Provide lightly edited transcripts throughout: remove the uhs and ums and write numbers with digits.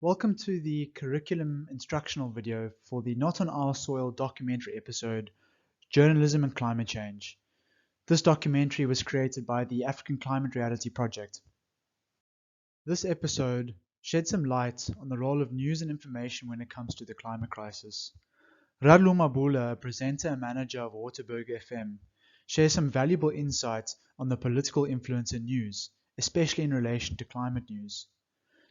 Welcome to the curriculum instructional video for the Not on Our Soil documentary episode, Journalism and Climate Change. This documentary was created by the African Climate Reality Project. This episode sheds some light on the role of news and information when it comes to the climate crisis. Ratlou Mabula, a presenter and manager of Waterberg FM, shares some valuable insights on the political influence in news, especially in relation to climate news.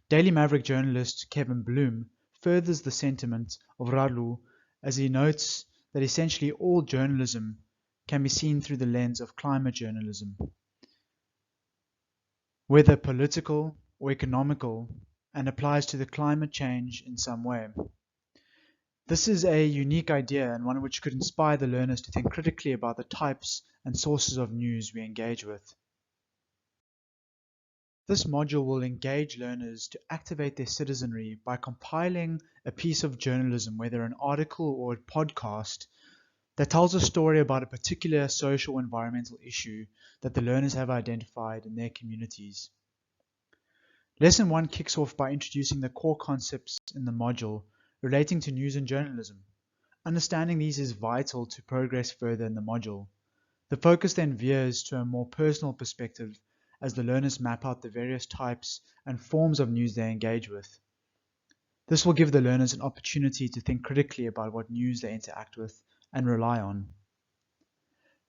Daily Maverick journalist Kevin Bloom furthers the sentiment of Ratlou as he notes that essentially all journalism can be seen through the lens of climate journalism, whether political or economical, and applies to the climate change in some way. This is a unique idea and one which could inspire the learners to think critically about the types and sources of news we engage with. This module will engage learners to activate their citizenry by compiling a piece of journalism, whether an article or a podcast, that tells a story about a particular social or environmental issue that the learners have identified in their communities. Lesson 1 kicks off by introducing the core concepts in the module relating to news and journalism. Understanding these is vital to progress further in the module. The focus then veers to a more personal perspective as the learners map out the various types and forms of news they engage with. This will give the learners an opportunity to think critically about what news they interact with and rely on.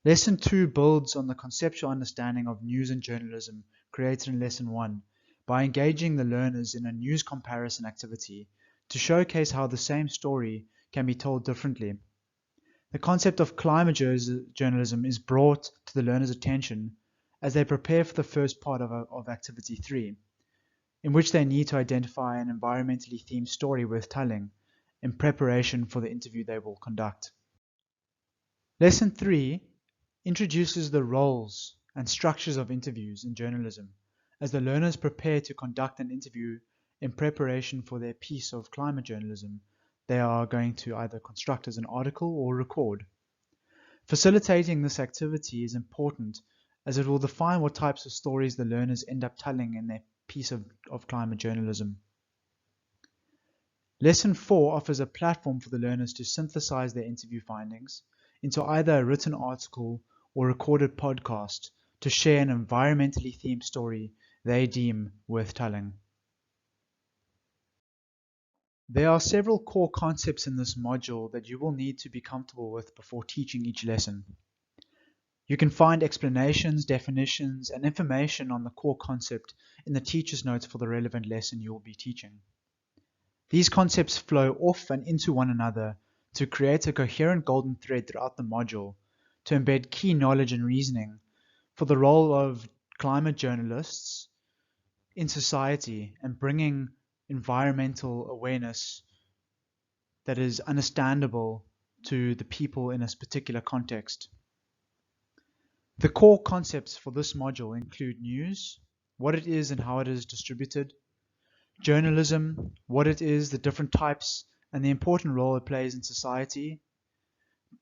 Lesson 2 builds on the conceptual understanding of news and journalism created in Lesson 1 by engaging the learners in a news comparison activity to showcase how the same story can be told differently. The concept of climate journalism is brought to the learners' attention as they prepare for the first part of Activity 3, in which they need to identify an environmentally themed story worth telling in preparation for the interview they will conduct. Lesson 3 introduces the roles and structures of interviews in journalism as the learners prepare to conduct an interview in preparation for their piece of climate journalism they are going to either construct as an article or record. Facilitating this activity is important as it will define what types of stories the learners end up telling in their piece of climate journalism. Lesson 4 offers a platform for the learners to synthesize their interview findings into either a written article or recorded podcast to share an environmentally themed story they deem worth telling. There are several core concepts in this module that you will need to be comfortable with before teaching each lesson. You can find explanations, definitions, and information on the core concept in the teacher's notes for the relevant lesson you will be teaching. These concepts flow off and into one another to create a coherent golden thread throughout the module to embed key knowledge and reasoning for the role of climate journalists in society and bringing environmental awareness that is understandable to the people in a particular context. The core concepts for this module include news, what it is and how it is distributed, journalism, what it is, the different types, and the important role it plays in society,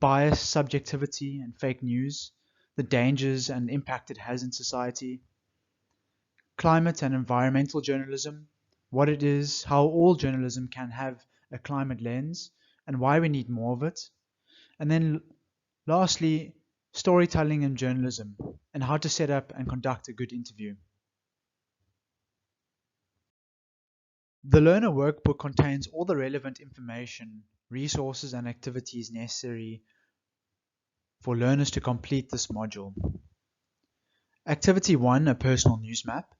bias, subjectivity, and fake news, the dangers and impact it has in society, climate and environmental journalism, what it is, how all journalism can have a climate lens, and why we need more of it, and then lastly, storytelling and journalism, and how to set up and conduct a good interview. The Learner Workbook contains all the relevant information, resources, and activities necessary for learners to complete this module. Activity 1, a personal news map.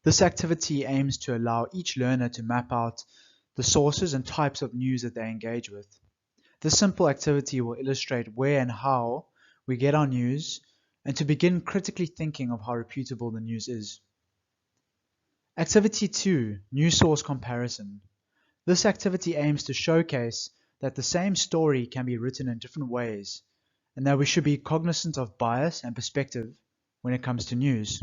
This activity aims to allow each learner to map out the sources and types of news that they engage with. This simple activity will illustrate where and how we get our news, and to begin critically thinking of how reputable the news is. Activity 2, News Source Comparison. This activity aims to showcase that the same story can be written in different ways, and that we should be cognizant of bias and perspective when it comes to news.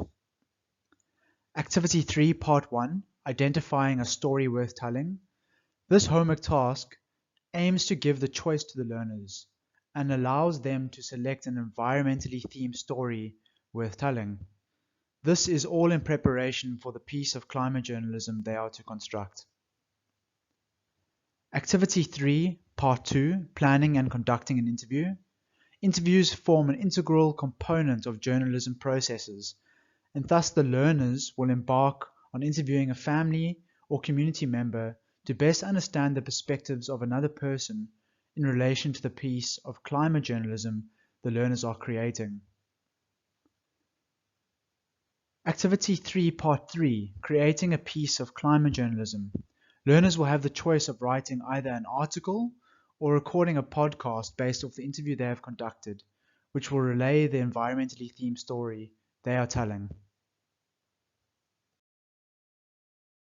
Activity 3, Part 1, Identifying a Story Worth Telling. This homework task aims to give the choice to the learners and allows them to select an environmentally themed story worth telling. This is all in preparation for the piece of climate journalism they are to construct. Activity 3, Part 2, Planning and Conducting an Interview. Interviews form an integral component of journalism processes, and thus the learners will embark on interviewing a family or community member to best understand the perspectives of another person in relation to the piece of climate journalism the learners are creating. Activity 3, Part 3, Creating a Piece of Climate Journalism. Learners will have the choice of writing either an article or recording a podcast based off the interview they have conducted, which will relay the environmentally themed story they are telling.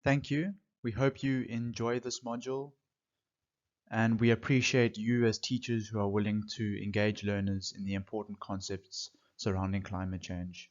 Thank you. We hope you enjoy this module, and we appreciate you as teachers who are willing to engage learners in the important concepts surrounding climate change.